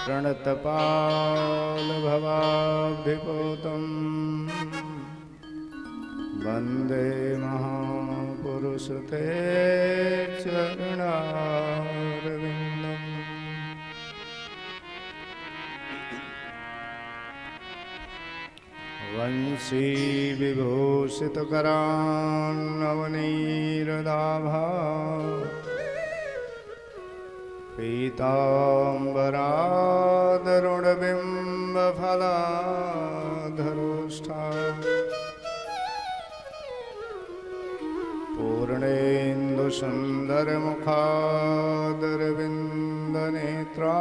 प्रणतपालभवाब्धिपोतम् वन्दे महापुरुषते चरणारविन्दम्। वंशी विभूषितकरान्नवनीरदाभा पीताम्बरादरुणबिम्बफलाधरोष्ठा पूर्णेन्दुसुन्दरमुखादरविन्दनेत्रा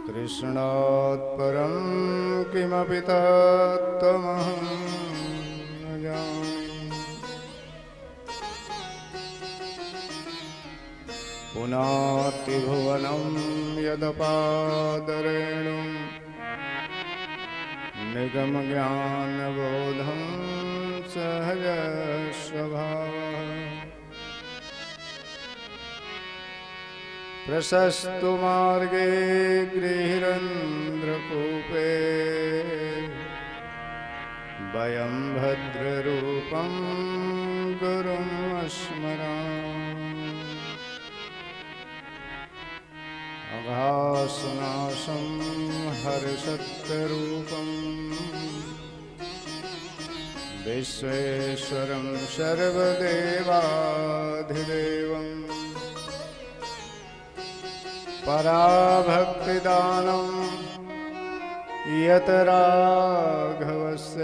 कृष्णात् परं किमपि तत्त्वमहं न जाने। पुनातिभुवनं यदपादरेणुं निगमज्ञानबोधं सहजस्वभावः प्रशस्तु मार्गे गृहिरन्ध्रकूपे वयं भद्ररूपं गुरुं स्मरामः। अघासुनाशं हर्षत्वरूपं विश्वेश्वरं सर्वदेवाधिदेवम् पराभक्तिदानं यत राघवस्य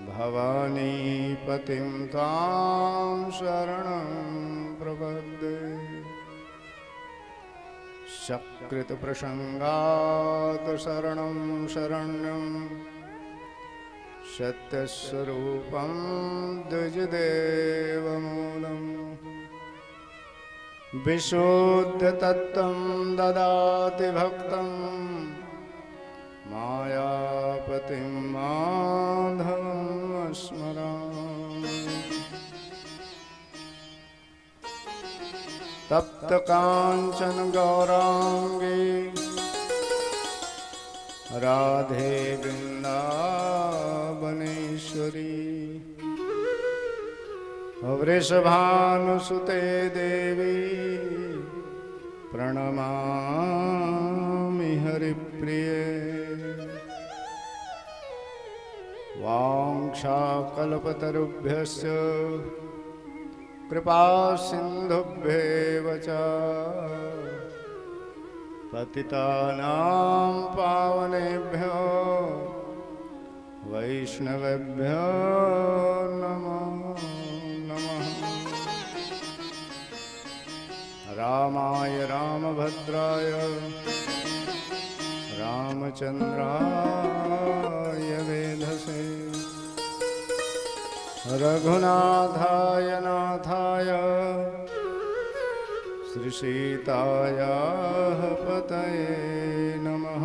भवानी पतिं तां शरणं प्रपद्ये। सकृत्प्रसङ्गात् शरणं शरण्यं सत्यस्वरूपं द्विजदेवमूलम् विशुद्धतत्त्वं ददाति भक्तं मायापतिं माधवं स्मरामि। तप्तकाञ्चन गौराङ्गी राधे वृन्दावनेश्वरी वृषभानुसुते देवी प्रणमामि हरिप्रिये। वाञ्छाकल्पतरुभ्यश्च कृपासिन्धुभ्येव च पतितानां पावनेभ्यो वैष्णवेभ्यो नमो नमः। रामाय रामभद्राय रामचन्द्राय वेधसे रघुनाथाय नाथाय श्रीसीताय पतये नमः।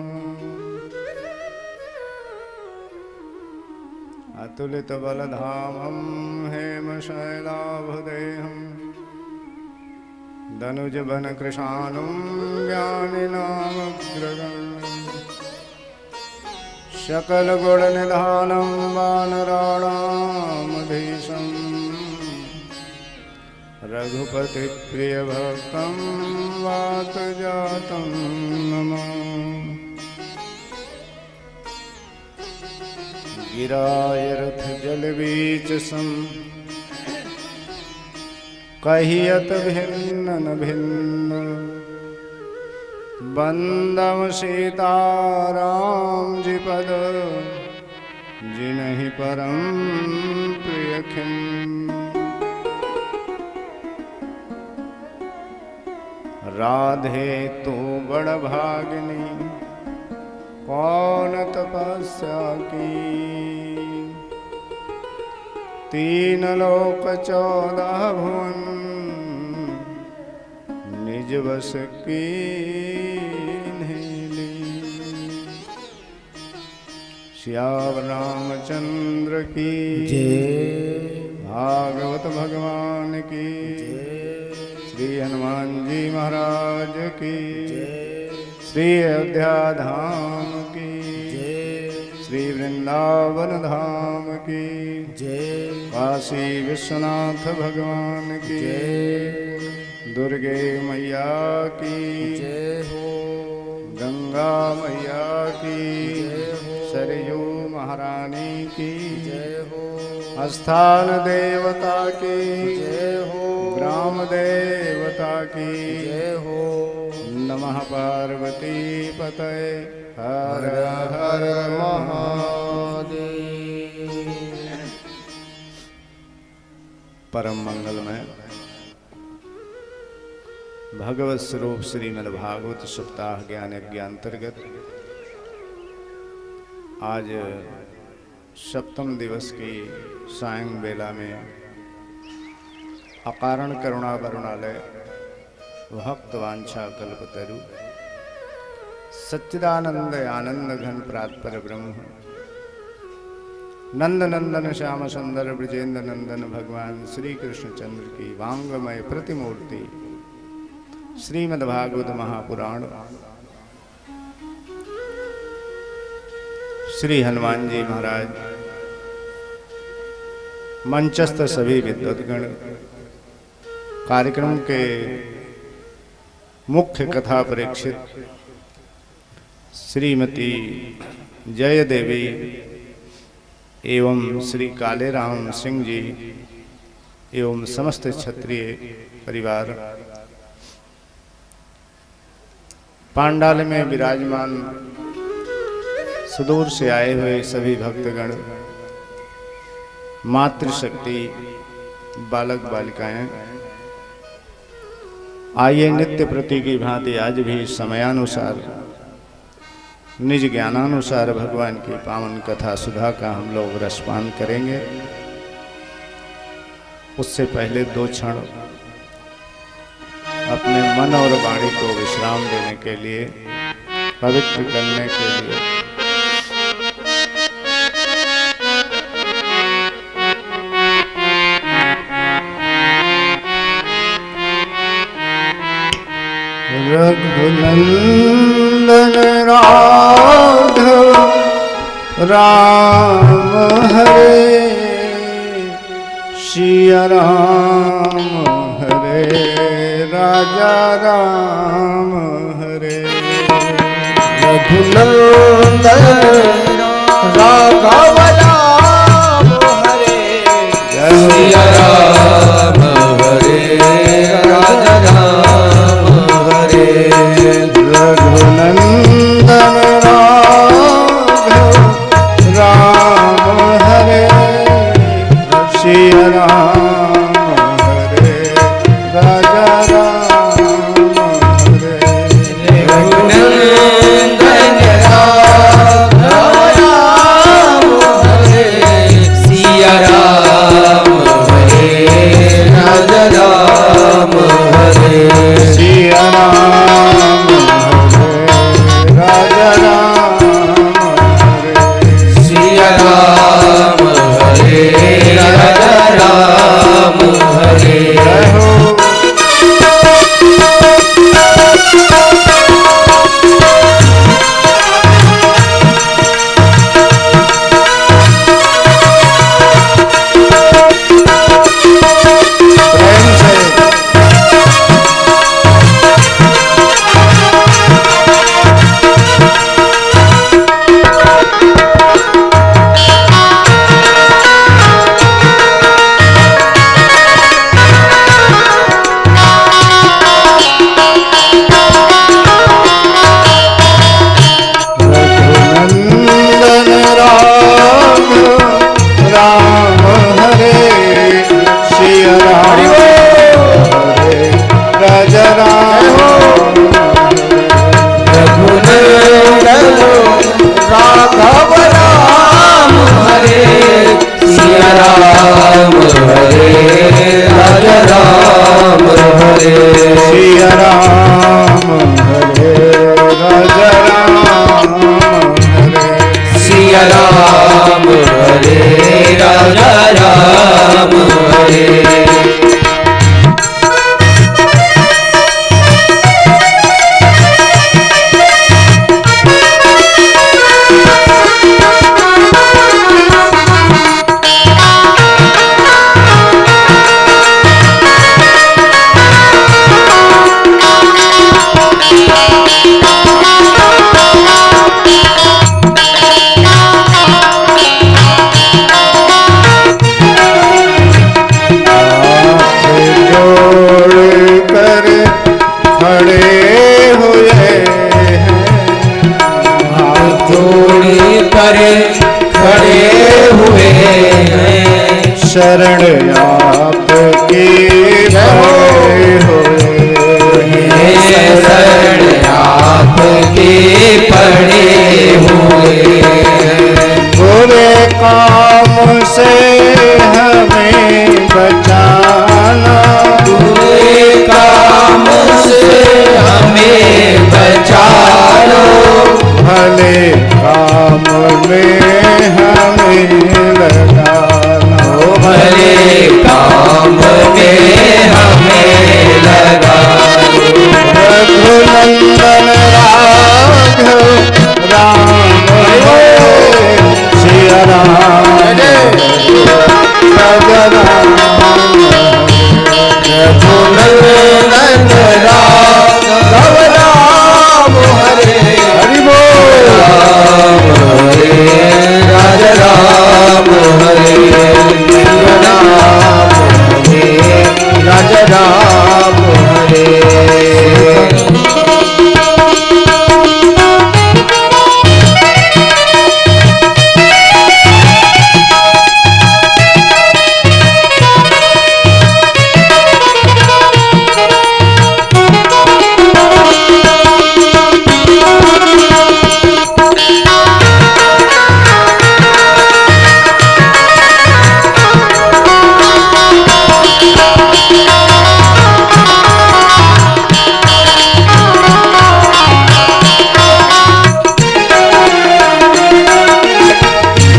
अतुलितबलधामं हेमशैलाभदेहं दनुजवनकृशानुं ज्ञानिनामग्रगण्यं सकलगुणनिधानं वानराणामधीशं रघुपतिप्रियभक्तं वातजातं नमः। गिराय रथजलबीचसं कहियत भिन्न न भिन्न बंदम सीताराम जी पद जिनहि परम प्रिय खिन्न। राधे तू बड़ भागिनी कौन तपस्या की, तीन लोक 14 भुवन निज बस की ली। श्याम रामचंद्र की जय, भागवत भगवान की जय। श्री हनुमान जी महाराज की श्री अयोध्या धाम की श्री वृंदावन धाम की काशी विश्वनाथ भगवान की दुर्गे मैया की गंगा मैया की सरयू महारानी की स्थान देवता की ग्राम देवता की नमः पार्वती पतये हर हर महादेव। परम मंगलमय भगवत स्वरूप श्रीमद्भागवत सप्ताह ज्ञान यज्ञ अंतर्गत आज सप्तम दिवस की सायं बेला में अकारण करुणा वरुणालय भक्त वांछा कल्पतरु सच्चिदानंद आनंद घन प्रात्पर ब्रह्म नंद नंदन श्याम सुंदर ब्रजेंद्र नंदन भगवान श्री कृष्णचंद्र की वांगमय प्रतिमूर्ति श्रीमद्भागवत महापुराण श्री हनुमान जी महाराज मंचस्थ सभी विद्वद्गण कार्यक्रम के मुख्य कथा परीक्षित श्रीमती जय देवी एवं श्री कालेराम सिंह जी एवं समस्त क्षत्रिय परिवार, पांडाल में विराजमान सुदूर से आए हुए सभी भक्तगण, मातृशक्ति, बालक बालिकाएं, आइए नित्य प्रति की भांति आज भी समयानुसार निज ज्ञानानुसार भगवान की पावन कथा सुधा का हम लोग रसपान करेंगे। उससे पहले 2 क्षण अपने मन और वाणी को विश्राम देने के लिए, पवित्र करने के लिए रघुनंदन राघव राम हरे सिया राम हरे राजा राम हरे। रघुनंदन राघव राम हरे सिया राम हरे राजा राम हरे। रघुनंदन राघव राम हरे सिया राम हरे राजा राम हरे। रघुनंदन राघव हरे सिया राम हरे राजा राम हरे। सिया राम हरे राजा राम हरे। सिया राम हरे राजा राम हरे। जय हो। प्रेम से रघुनंदन राघव राम हरे सिया राम हरे राजा राम रघुनंदन राघव राम हरे सिया राम हरे राजा राम हरे। सिया राम हरे राजा राम हरे। सिया राम हरे राजा राम हरे। खड़े हुए हैं, हाथ जोड़ी कर खड़े हुए हैं, शरण आपकी पड़े हुए हैं, शरण आपके पड़े हुए हैं। बुरे काम से हमें बचाना, बुरे काम से हमें बचा लो, भले काम में हमें लगाना, भले काम में हमें लगा लो। रघुनंदन राघव राम हरे सिया राम राजा राम रघुनंदन राघव राम हरे हरि बोल राम हरे राजा राम हरे राम हरे राजा राम हरे।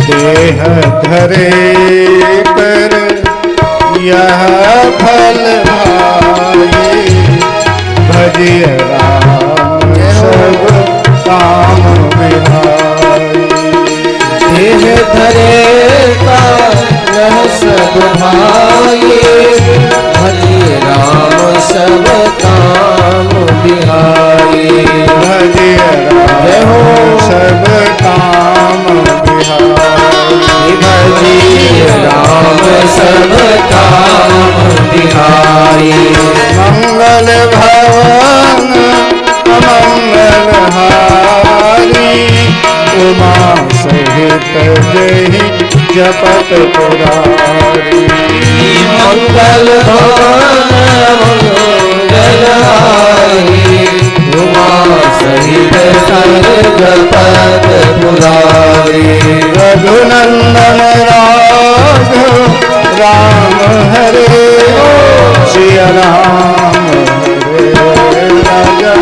देह धरे कर यह फल भाई, भजिय राम सब काम विहाई। देह धरे का यह सब भाई, भजिय राम सब काम बिहारी। भजिय राम सब काम विहाई, भजिय राम सब काम बिहारी। मंगल भवन अमंगल हारी, उमा सहित जय जपत पुरारी। मंगल भवन मंगल हारी, उमा सहित जपत पुरारी। रघुनंदन राघव राम हरे सिया राम हरे राजा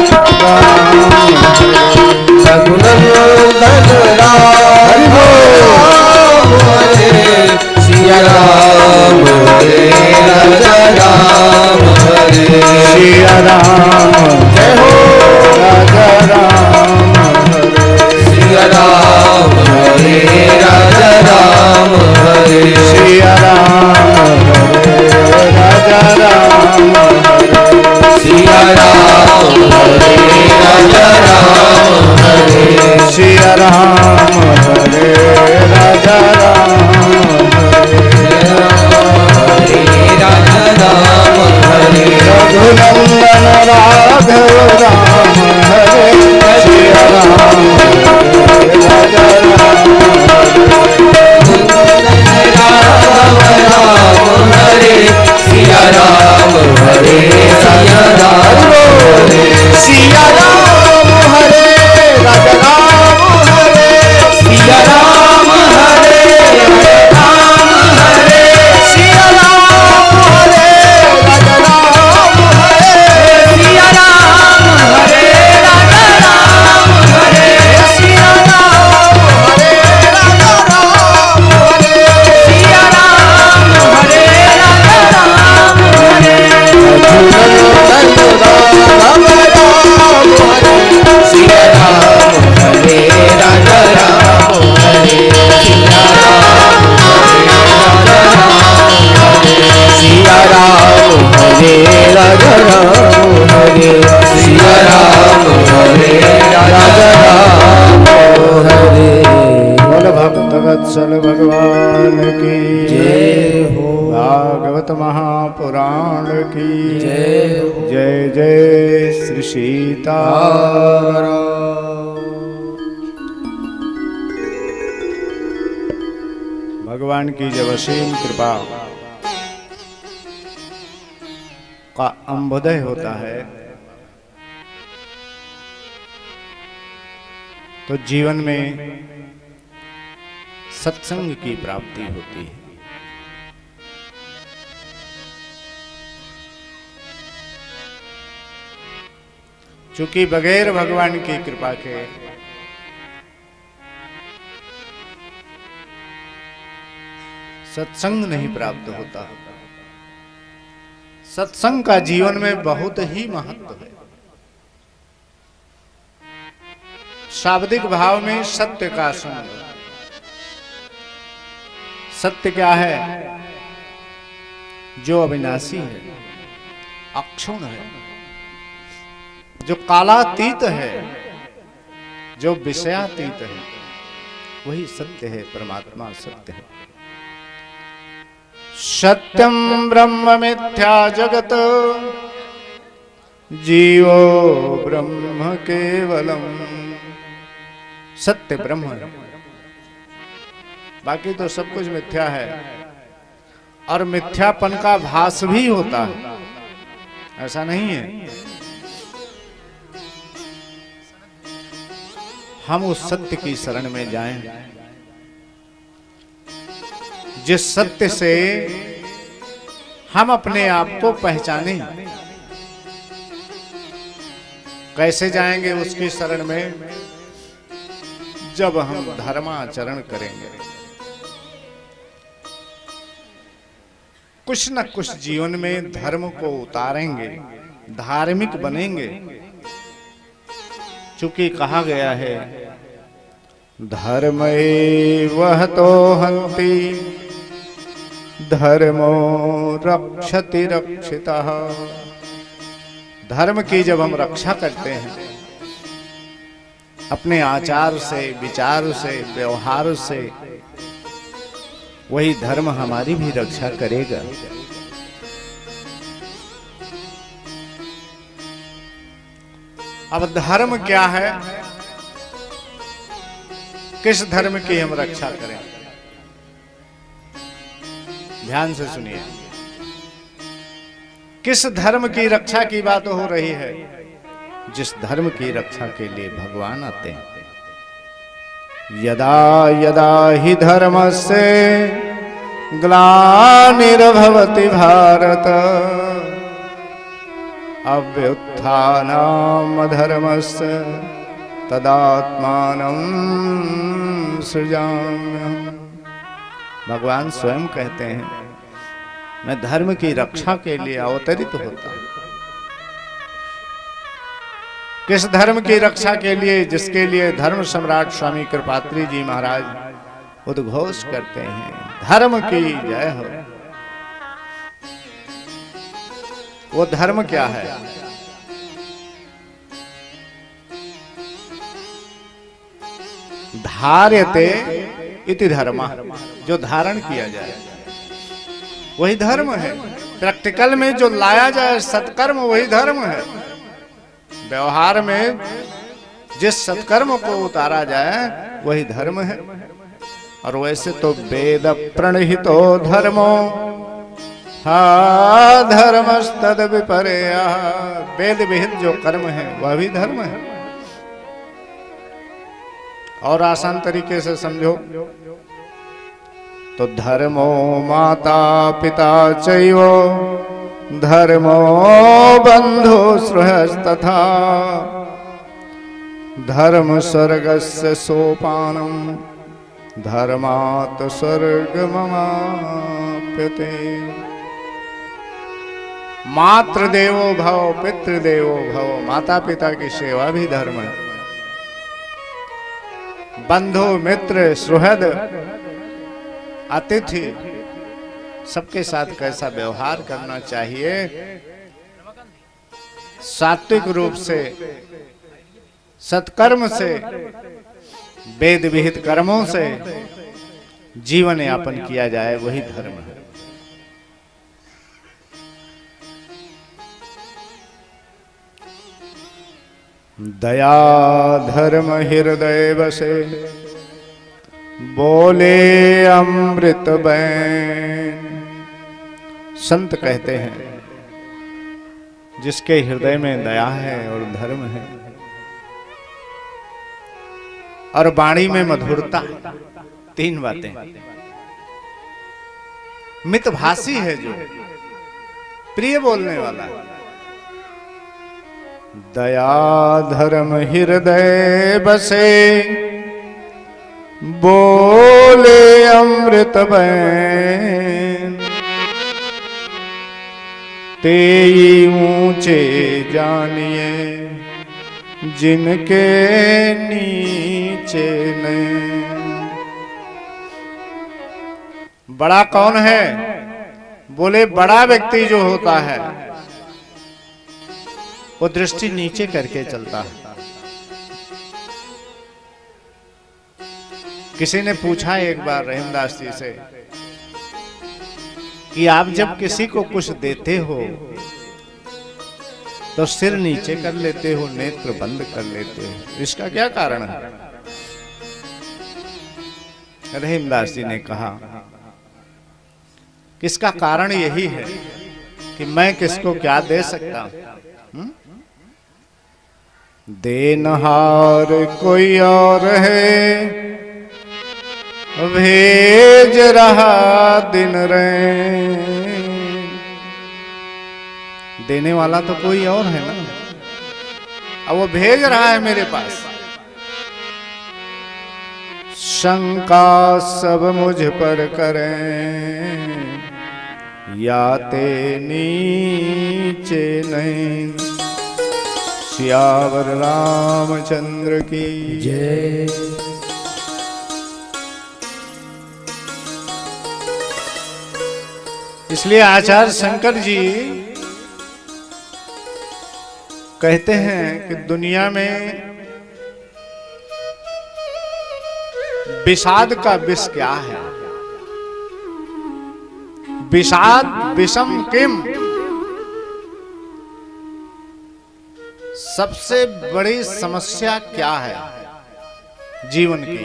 राम हरे। रघुनंदन राम हरे सिया राम हरे राजा राम हरे। सिया राम जय हो राजा राम हरे। सिया राम हरे राजा राम हरे। सिया राम हरे राजा राम हरे। सिया राम हरे राजा राम हरे। सिया राम हरे राजा राम हरे। राजा राम हरे। रघुनंदन राघव राम हरे सिया राम हरे राजा राम हरे। सिया राम हरे सिया राम हरे। सिया राम हरे राजा राम हरे। सिया राम हरे राम हरे। सिया राम हरे राजा राम हरे। सिया राम सीताराम। भगवान की जब असीम कृपा का अंबोदय होता है तो जीवन में सत्संग की प्राप्ति होती है। चूंकि बगैर भगवान की कृपा के सत्संग नहीं प्राप्त होता। सत्संग का जीवन में बहुत ही महत्व है। शाब्दिक भाव में सत्य का संग। सत्य क्या है? जो अविनाशी है, अक्षुण है, जो कालातीत है, जो विषयातीत है, वही सत्य है। परमात्मा सत्य है। सत्यम ब्रह्म मिथ्या जगत जीवो ब्रह्म केवलम। सत्य ब्रह्म है, बाकी तो सब कुछ मिथ्या है। और मिथ्यापन का भास भी होता है, ऐसा नहीं है। हम उस सत्य की शरण में जाएं जिस सत्य से हम अपने आप को पहचानें। कैसे जाएंगे उसकी शरण में? जब हम धर्माचरण करेंगे, कुछ न कुछ जीवन में धर्म को उतारेंगे, धार्मिक बनेंगे। चूंकि कहा गया है धर्म वह तो हंति धर्मो रक्षति रक्षितः। धर्म की जब हम रक्षा करते हैं अपने आचार से, विचार से, व्यवहार से, वही धर्म हमारी भी रक्षा करेगा। अब धर्म क्या है? किस धर्म की हम रक्षा करें? ध्यान से सुनिए। किस धर्म की रक्षा की बात हो रही है? जिस धर्म की रक्षा के लिए भगवान आते हैं। यदा यदा हि धर्मस्य ग्लानिर्भवति भारत अभ्युत्थानमधर्मस्य तदात्मानं सृजाम्यहम्। भगवान स्वयं कहते हैं मैं धर्म की रक्षा के लिए अवतरित होता हूं। किस धर्म की रक्षा के लिए? जिसके लिए धर्म सम्राट स्वामी कृपात्री जी महाराज उद्घोष करते हैं धर्म की जय हो। वो धर्म क्या है? धार्यते इति धर्म, जो धारण किया जाए वही धर्म है। प्रैक्टिकल में जो लाया जाए सत्कर्म वही धर्म है। व्यवहार में जिस सत्कर्म को उतारा जाए वही धर्म है। और वैसे तो वेद प्रणहितो धर्मो हा धर्मस्तद विपर्या। वेद विहित जो कर्म है वह भी धर्म है। और आसान तरीके से समझो तो धर्मो माता पिता चैव धर्मो बंधु सुहृस्तथा धर्म स्वर्गस्य सोपानम धर्मात् स्वर्गमवाप्यते। मातृदेवो भव पितृदेवो भव। माता पिता की सेवा भी धर्म है। बंधु मित्र सुहृद अतिथि सबके साथ कैसा व्यवहार करना चाहिए? सात्विक रूप से, सत्कर्म से, वेद विहित कर्मों से जीवन यापन किया जाए वही धर्म है। दया धर्म हृदय बसे, बोले अमृत बैन। संत कहते हैं जिसके हृदय में दया है और धर्म है और वाणी में मधुरता, तीन बातें, मितभाषी है, जो प्रिय बोलने वाला है, दया धर्म हृदय बसे, बोले अमृत बैन। तेई ऊंचे जानिए जिनके नीचे नहीं। बड़ा कौन है? बोले बड़ा व्यक्ति जो होता है वो दृष्टि नीचे करके चलता है। किसी ने पूछा एक बार रहीमदास जी से कि आप जब किसी को कुछ देते हो तो सिर नीचे कर लेते हो, नेत्र बंद कर लेते हो, इसका क्या कारण है? रहीमदास जी ने कहा कि इसका कारण यही है कि मैं किसको क्या दे सकता हूं। देनहार कोई और है, भेज रहा दिन रैन। देने वाला तो कोई और है ना, अब वो भेज रहा है मेरे पास। शंका सब मुझ पर करें, या ते नीचे नहीं। सियावर रामचंद्र की जय। इसलिए आचार्य शंकर जी कहते हैं कि दुनिया में विषाद का विष क्या है? विषाद विषम किम, सबसे बड़ी समस्या क्या है जीवन की?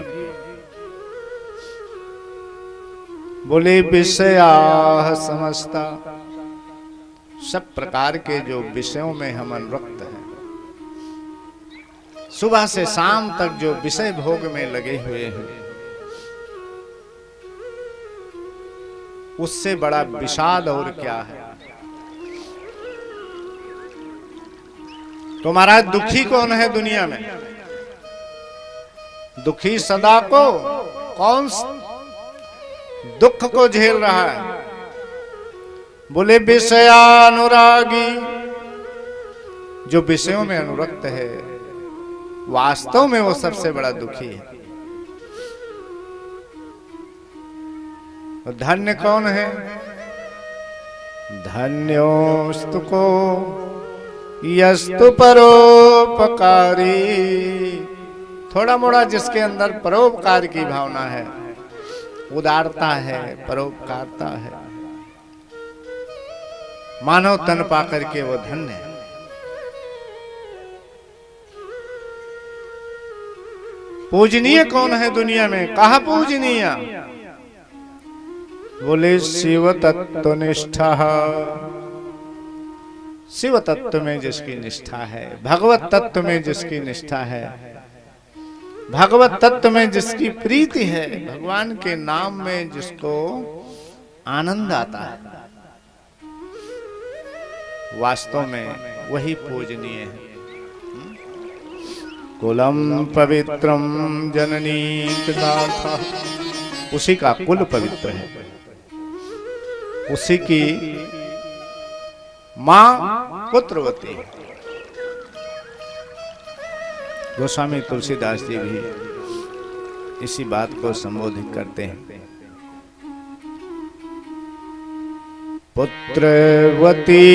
बोले विषया समझता, सब प्रकार के जो विषयों में हम अनुरक्त हैं, सुबह से शाम तक जो विषय भोग में लगे हुए हैं, उससे बड़ा विषाद और क्या है? तो महाराज दुखी कौन है दुनिया में? दुखी सदा को कौन दुख को झेल रहा है? बोले विषयानुरागी, जो विषयों में अनुरक्त है, वास्तव में वो सबसे बड़ा दुखी है। धन्य कौन है? धन्योस्तु को यस्तु परोपकारी, थोड़ा मोड़ा जिसके अंदर परोपकार की भावना है, उदारता है, परोपकारता है, मानव तन पाकर के वो धन्य है। पूजनीय कौन है दुनिया में? कहा पूजनीय? बोले शिव तत्व निष्ठा, शिव तत्व में जिसकी निष्ठा है, भगवत तत्व में जिसकी निष्ठा है, भगवत तत्व में जिसकी प्रीति है, भगवान के नाम में जिसको आनंद आता है, वास्तव में वही पूजनीय है। कुलम पवित्रम जननी पिता, उसी का कुल पवित्र है, उसी की मां पुत्रवती है। गोस्वामी तुलसीदास जी भी इसी बात को संबोधित करते हैं। पुत्रवती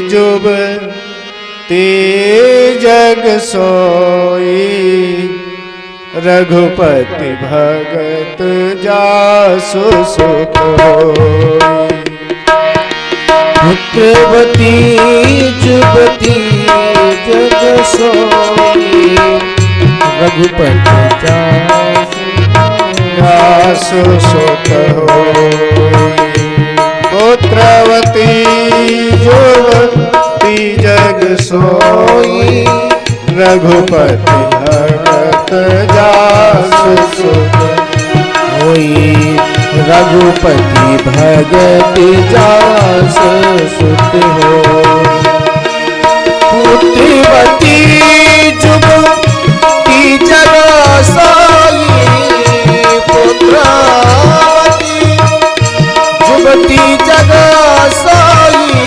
जुबती जग सोई, रघुपति भगत जासु सुख होई। पुत्रवती जुबती जग सोई, रघुपति जासु सुत होई पुत्रवती युवती जग सोई रघुपति भगत जासु सुत होई रघुपति भगति जासु सुत हो पुत्रवती जुगती जग सोई पुत्रवती जुगती जग सोई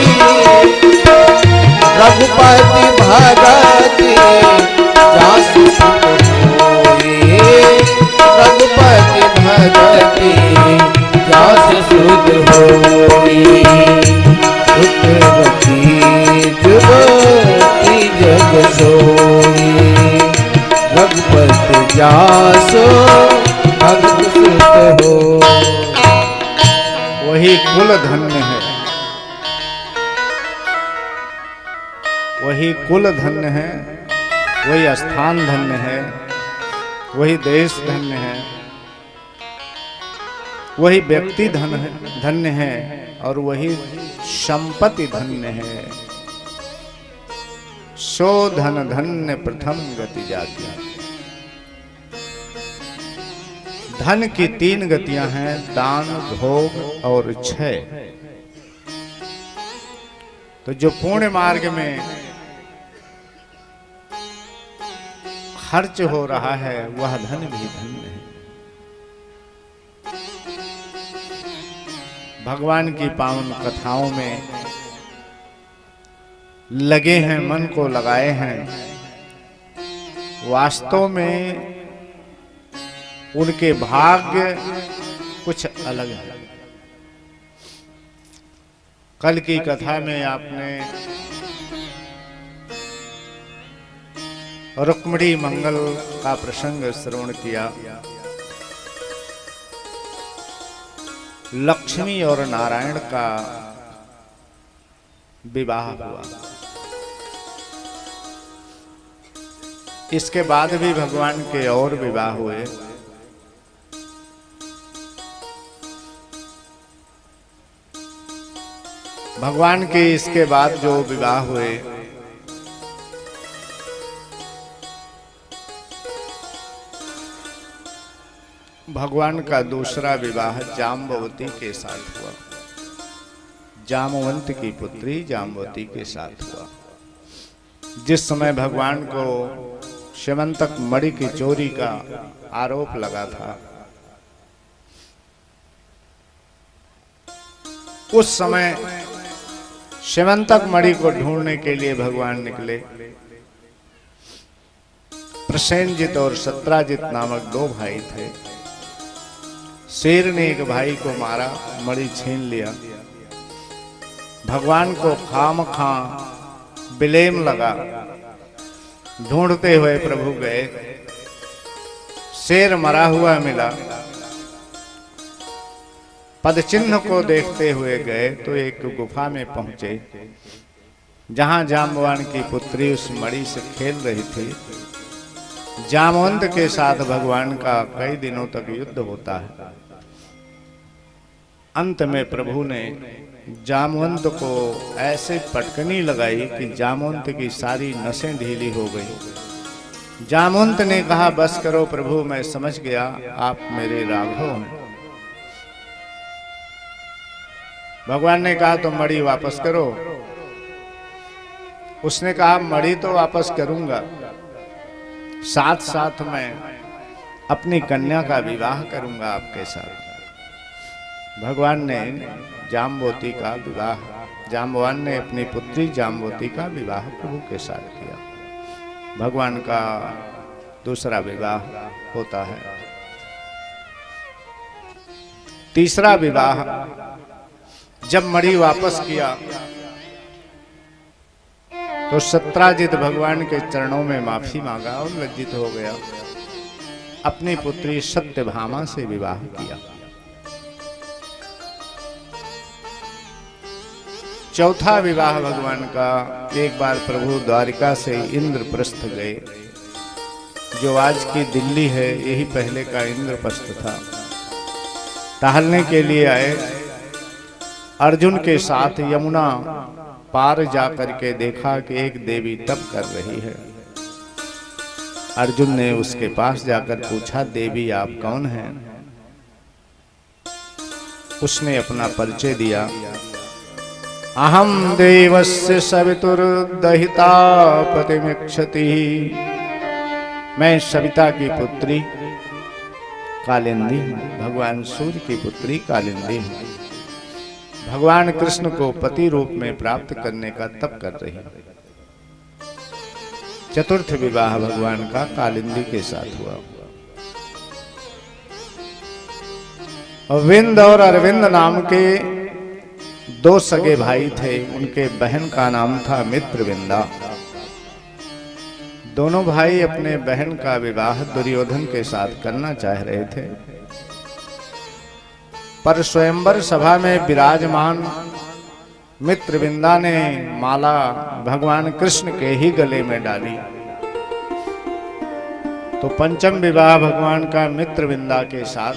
रघुपति भगति जासु सुत होई रघुपति भगति जासु सुत होई पुत्रवती जुगती जग सोई रघुपति जासु भगत सुत हो। वही कुल धन्य है, वही कुल धन्य है, वही स्थान धन्य है, वही देश धन्य है, वही व्यक्ति धन्य है और वही संपत्ति धन्य है। सो धन धन्य प्रथम गति जाती। धन की 3 गतियां हैं, दान, भोग और क्षय। तो जो पुण्य मार्ग में खर्च हो रहा है वह धन भी धन्य है। भगवान की पावन कथाओं में लगे हैं, मन को लगाए हैं, वास्तव में उनके भाग्य कुछ अलग है। कल की कथा में आपने रुक्मिणी मंगल का प्रसंग श्रवण किया। लक्ष्मी और नारायण का विवाह हुआ। इसके बाद भी भगवान के और विवाह हुए। भगवान के इसके बाद जो विवाह हुए भगवान का दूसरा विवाह जाम्बवती के साथ हुआ। जामवंत की पुत्री जाम्बवती के साथ हुआ। जिस समय भगवान को श्यमंतक मणि की चोरी का आरोप लगा था, उस समय श्यमंतक मणि को ढूंढने के लिए भगवान निकले। प्रसेनजित और सत्राजित नामक 2 भाई थे। शेर ने एक भाई को मारा, मणि छीन लिया। भगवान को खामखा विलेम लगा। ढूंढते हुए प्रभु गए। शेर मरा हुआ मिला। पदचिन्ह को देखते हुए गए तो एक गुफा में पहुंचे, जहां जाम्बवान की पुत्री उस मणि से खेल रही थी। जामवंत के साथ भगवान का कई दिनों तक युद्ध होता है। अंत में प्रभु ने जामवंत को ऐसे पटकनी लगाई कि जामवंत की सारी नसें ढीली हो गई। जामवंत ने कहा, बस करो प्रभु, मैं समझ गया आप मेरे राघव हैं। भगवान ने कहा तो मणि वापस करो। उसने कहा मणि तो वापस करूंगा, साथ साथ मैं अपनी कन्या का विवाह करूंगा आपके साथ। भगवान ने जाम्बवती का विवाह, जाम्बवान ने अपनी पुत्री जाम्बवती का विवाह प्रभु के साथ किया। भगवान का दूसरा विवाह होता है। तीसरा विवाह जब मणि वापस किया तो सत्राजित भगवान के चरणों में माफी मांगा और लज्जित हो गया। अपनी पुत्री सत्यभामा से विवाह किया। चौथा विवाह भगवान का, एक बार प्रभु द्वारिका से इंद्रप्रस्थ गए। जो आज की दिल्ली है, यही पहले का इंद्रप्रस्थ था। टहलने के लिए आए, अर्जुन के साथ यमुना पार जाकर के देखा कि एक देवी तप कर रही है। अर्जुन ने उसके पास जाकर पूछा, देवी आप कौन हैं? उसने अपना परिचय दिया, अहम देवस्य सवितुर्दहिता पतिमिक्षति, मैं सविता की पुत्री कालिंदी हूँ, भगवान सूर्य की पुत्री कालिंदी हूँ। भगवान कृष्ण को पति रूप में प्राप्त करने का तप कर रही है। चतुर्थ विवाह भगवान का कालिंदी के साथ हुआ। विंद और अरविंद नाम के दो सगे भाई थे। उनके बहन का नाम था मित्रविंदा। दोनों भाई अपने बहन का विवाह दुर्योधन के साथ करना चाह रहे थे, पर स्वयंवर सभा में विराजमान मित्रविंदा ने माला भगवान कृष्ण के ही गले में डाली। तो पंचम विवाह भगवान का मित्रविंदा के साथ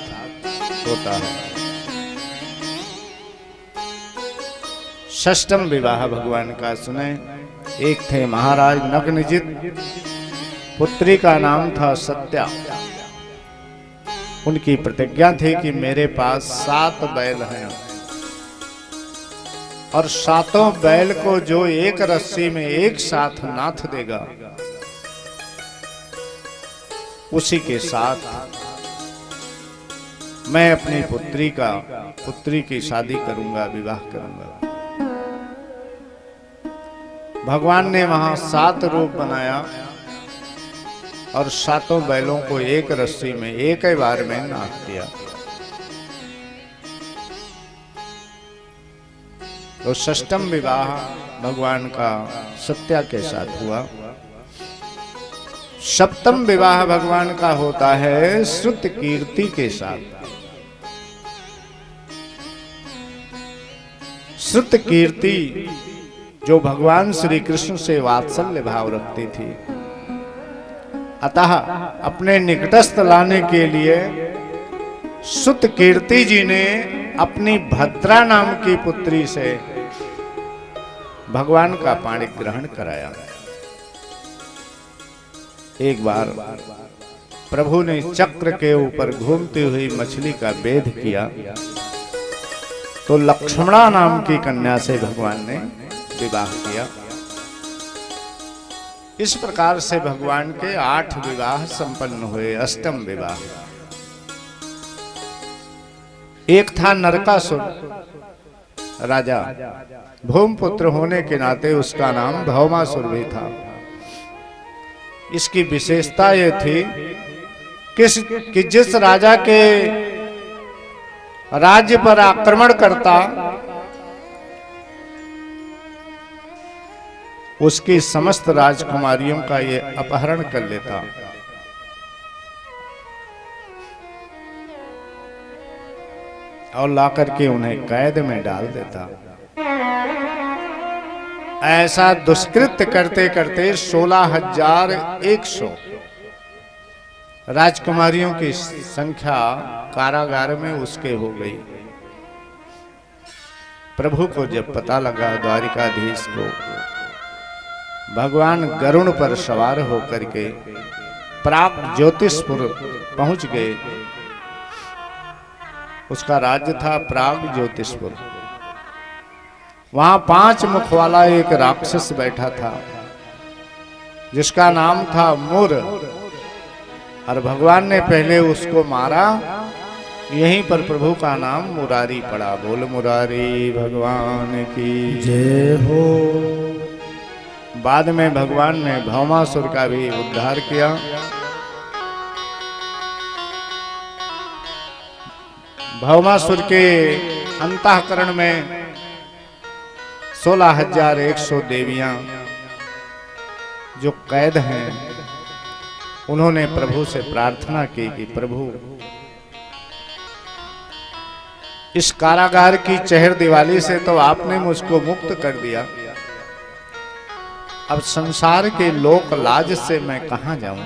होता है। षष्ठम विवाह भगवान का सुने। एक थे महाराज नग्नजित, पुत्री का नाम था सत्या। उनकी प्रतिज्ञा थी कि मेरे पास 7 बैल हैं और 7 बैल को जो एक रस्सी में एक साथ नाथ देगा, उसी के साथ मैं अपनी पुत्री की शादी करूंगा, विवाह करूंगा। भगवान ने वहां 7 रूप बनाया और 7 बैलों को एक रस्सी में एक ही बार में नाथ दिया। तो षष्ठम विवाह भगवान का सत्या के साथ हुआ। सप्तम विवाह भगवान का होता है श्रुत कीर्ति के साथ। श्रुत कीर्ति जो भगवान श्री कृष्ण से वात्सल्य भाव रखती थी, अतः अपने निकटस्थ लाने के लिए श्रुत कीर्ति जी ने अपनी भद्रा नाम की पुत्री से भगवान का पाणी ग्रहण कराया। एक बार प्रभु ने चक्र के ऊपर घूमती हुई मछली का वेध किया, तो लक्ष्मणा नाम की कन्या से भगवान ने विवाह किया। इस प्रकार से भगवान के 8 विवाह संपन्न हुए। अष्टम विवाह एक था नरकासुर राजा। भूमपुत्र होने के नाते उसका नाम भौमासुर भी था। इसकी विशेषता यह थी कि जिस राजा के राज्य पर आक्रमण करता, उसकी समस्त राजकुमारियों का ये अपहरण कर लेता। और लाकर के उन्हें कैद में डाल देता। ऐसा दुष्कृत्य करते करते 16,100 राजकुमारियों की संख्या कारागार में उसके हो गई। प्रभु को जब पता लगा, द्वारिकाधीश को, भगवान गरुड़ पर सवार होकर के प्राग ज्योतिषपुर पहुंच गए। उसका राज्य था प्राग ज्योतिषपुर। वहां 5 मुख वाला एक राक्षस बैठा था जिसका नाम था मुर, और भगवान ने पहले उसको मारा। यहीं पर प्रभु का नाम मुरारी पड़ा। बोल मुरारी भगवान की जय हो। बाद में भगवान ने भौमासुर का भी उद्धार किया। भौमासुर के अंतःकरण में 16,100 देवियां जो कैद हैं, उन्होंने प्रभु से प्रार्थना की कि प्रभु, इस कारागार की चहर दीवाली से तो आपने मुझको मुक्त कर दिया, अब संसार के लोक लाज से मैं कहां जाऊं।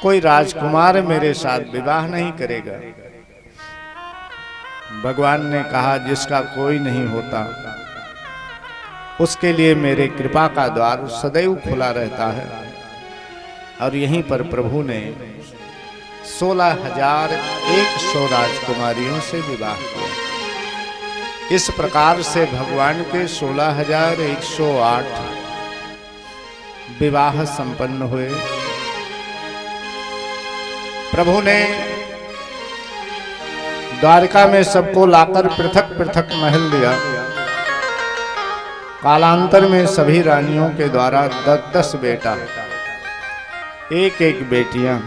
कोई राजकुमार मेरे साथ विवाह नहीं करेगा। भगवान ने कहा जिसका कोई नहीं होता उसके लिए मेरे कृपा का द्वार सदैव खुला रहता है। और यहीं पर प्रभु ने 16,100 राजकुमारियों से विवाह किया। इस प्रकार से भगवान के 16,108 विवाह संपन्न हुए। प्रभु ने द्वारका में सबको लाकर पृथक पृथक महल दिया। कालांतर में सभी रानियों के द्वारा 10-10 बेटा, एक एक बेटियां,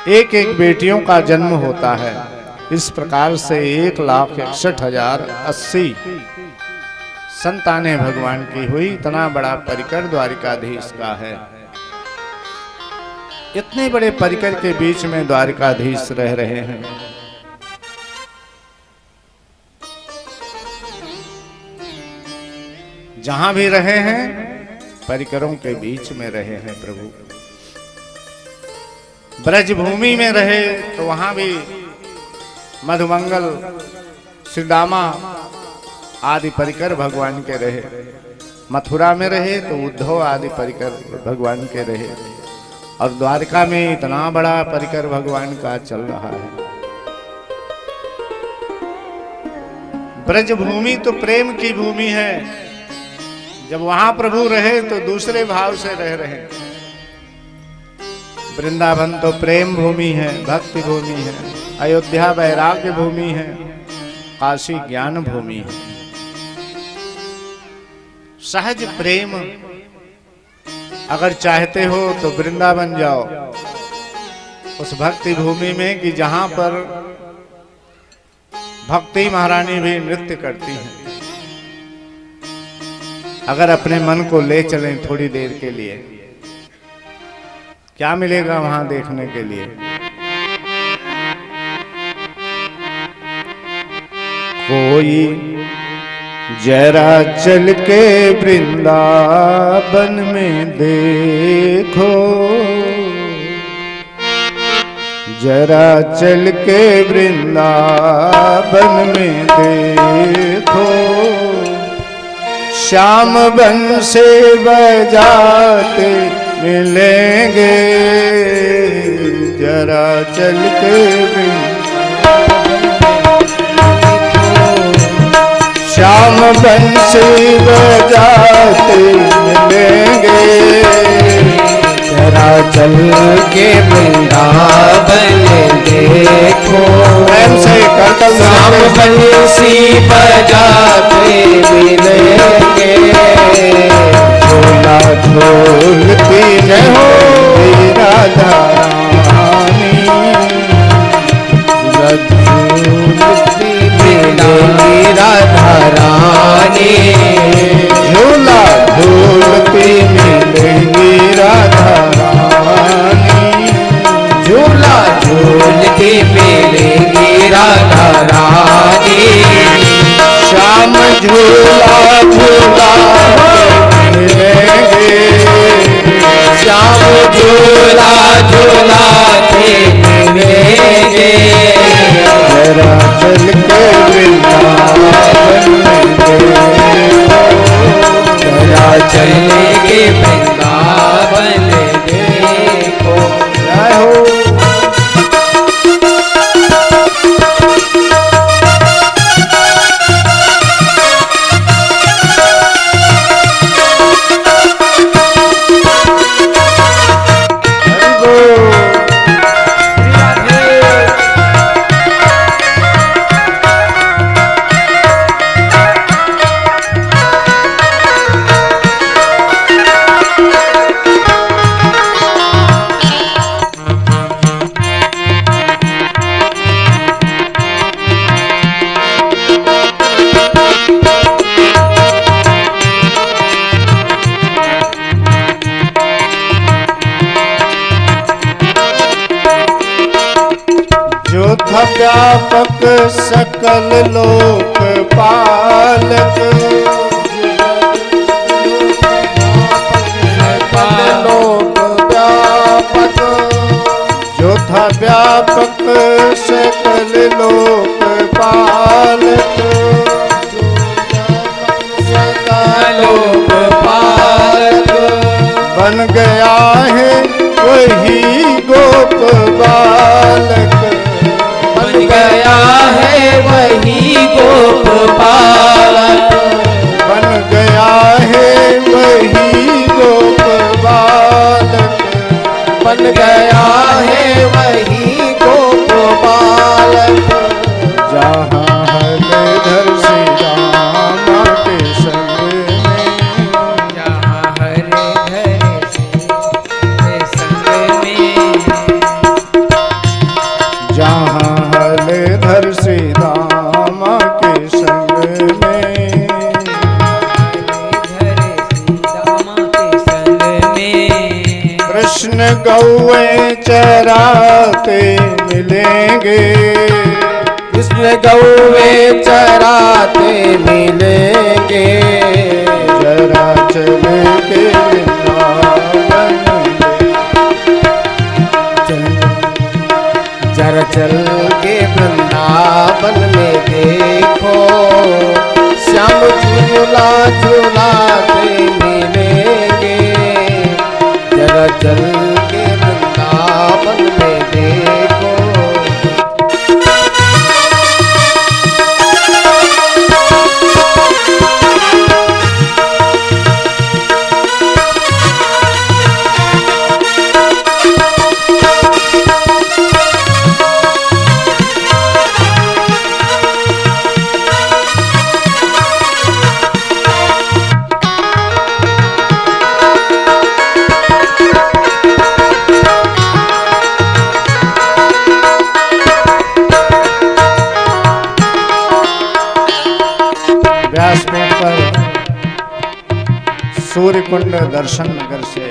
एक एक बेटियों का जन्म होता है। इस प्रकार से 1,61,080 संतानें भगवान की हुई। इतना बड़ा परिकर द्वारिकाधीश का है। इतने बड़े परिकर के बीच में द्वारिकाधीश रह रहे हैं। जहां भी रहे हैं परिकरों के बीच में रहे हैं प्रभु। ब्रज भूमि में रहे तो वहां भी मधुमंगल, सुदामा आदि परिकर भगवान के रहे। मथुरा में रहे तो उद्धव आदि परिकर भगवान के रहे। और द्वारका में इतना बड़ा परिकर भगवान का चल रहा है। ब्रज भूमि तो प्रेम की भूमि है। जब वहां प्रभु रहे तो दूसरे भाव से रह रहे। वृंदावन तो प्रेम भूमि है, भक्ति भूमि है। अयोध्या वैराग्य भूमि है। काशी ज्ञान भूमि है। सहज प्रेम अगर चाहते हो तो वृंदावन जाओ, उस भक्ति भूमि में कि जहां पर भक्ति महारानी भी नृत्य करती हैं। अगर अपने मन को ले चलें थोड़ी देर के लिए, क्या मिलेगा वहां देखने के लिए? कोई जरा चल के वृंदावन में देखो, जरा चल के वृंदावन में देखो, श्याम बंसी बजाते मिलेंगे। जरा चल के श्याम बंसी बजाते मिलेंगे। जरा चल के वृंदावन देखो, प्रेम से करतल श्याम बंसी बजाते मिलेंगे। झूला झूलती जय हो राधा रानी, झूला झूलती मिलेंगी राधा रानी, झूला झूलती मिलेंगी राधा रानी, झूला झूलती मिलेंगी राधा रानी। श्याम झूला झूला मिलेंगे, श्याम झूला झूलाते मिलेंगे। जरा चल के वृंदावन में देखो, जरा चल के वृंदावन देखो। जय हो। व्यापक सकल लोक पालक, बन गया है वही गोप बालक, बन गया है वही गोप बालक, बन गया है वही गोप बालक, बन गया है वही गोप बालक। जहाँ हलधर श्री राम के संग में, जहाँ हलधर के संग में, जहाँ हलधर श्री राम के संग में, कृष्ण गौएं चराते मिलेंगे, कृष्ण गौएं चराते मिलेंगे, जरा चल के वृंदावन जरा चल के वृंदावन में देखो, श्याम झूला झूलाते मिलेंगे, जरा चल के वृंदावन में देखो। व्यासपीठ पर सूर्य कुंड दर्शन नगर से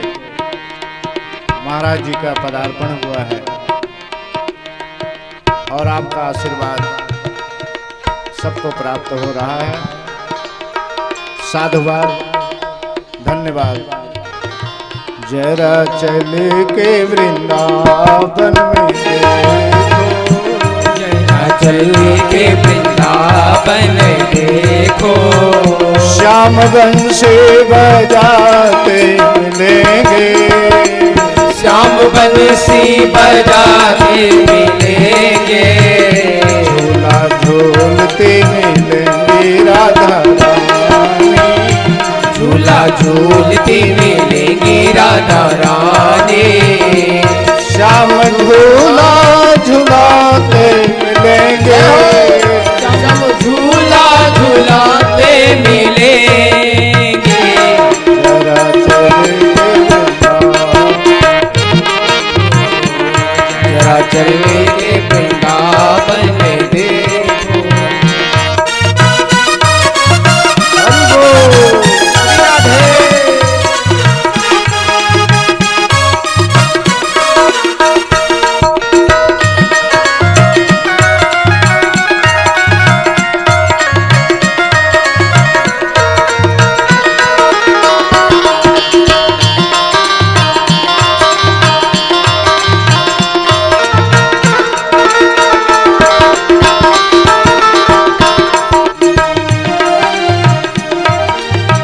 महाराज जी का पदार्पण हुआ है और आपका आशीर्वाद सबको प्राप्त हो रहा है। साधुवाद, धन्यवाद। जरा चल के वृंदावन में देखो, जरा चल के वृंदावन देखो, श्याम बंसी बजाते मिलेंगे, श्याम बंसी बजाते मिलेंगे, झूला झूलते मिलेंगी राधा रानी, झूला झूलती मिलेंगी राधा रानी, श्याम झूला झूलाते मिलेंगे, श्याम झूला झूलाते मिलेंगे, जरा चल के जरा चल के वृंदावन में देखो।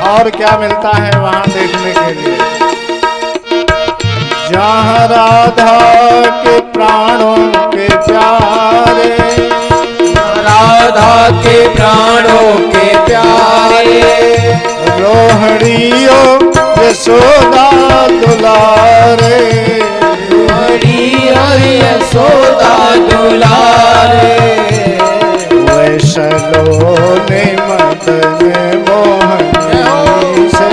और क्या मिलता है वहां देखने के लिए। जहाँ राधा के प्राणों के प्यारे, राधा के प्राणों के प्यारे, रोहड़ियों यशोदा दुलारे, रोहड़ी और यशोदा दुलारे, वैसलो ने मदन मोहन से,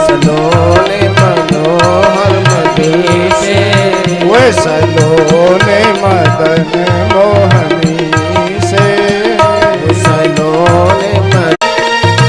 सलोने मनोहर मधु से, वैसलो ने